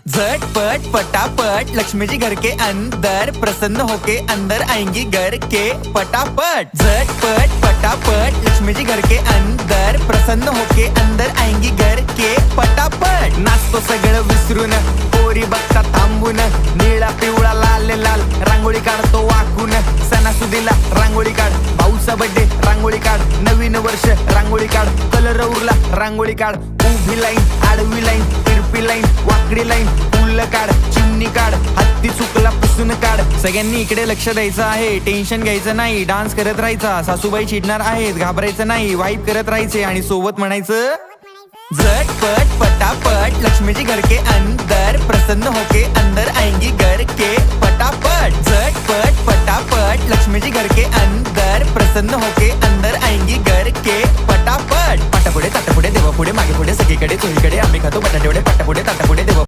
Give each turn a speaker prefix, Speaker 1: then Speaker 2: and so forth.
Speaker 1: झटपट पटापट लक्ष्मी जी घर के अंदर प्रसन्न होके अंदर आएंगी घर के पटापट। झटपट पटापट लक्ष्मी जी घर के अंदर प्रसन्न होके अंदर आएंगी घर के पटापट। नाचतो सगळं विसरून पोरी बघता थांबून निळा पिवळा लाल लाल रांगोळी काढतो वाकून। सणासुदीला रांगोळी काढ, भाऊचा बर्थडे रांगोळी काढ, नवीन वर्ष रांगोळी काढ, कलर उरला रांगोळी काढ, उभी लाईन आडवी लाईन तिरपी लाईन वाकडी लाईन फुल काढ, चिमणी काढ, हत्ती चुकला पुसून काढ। सगळ्यांनी इकडे लक्ष द्यायचं आहे, टेन्शन घ्यायचं नाही, डान्स करत राहायचा। सासूबाई चिडणार आहेत, घाबरायचं नाही, वाईब करत राहायचे आणि सोबत म्हणायचं झटपट पटापट लक्ष्मी जी घर के अंदर प्रसन्न होके अंदर आएंगी घर के पटापट। झटपट पटापट लक्ष्मी जी घर के अंदर प्रसन्न होके अंदर आएंगी घर के पटापट। पाटापुढे ताटापुढे देवापुढे मागे पुढे सगळीकडे चोहीकडे आम्ही खातो बटाटेवडे पाटापुढे ताटापुढे देवा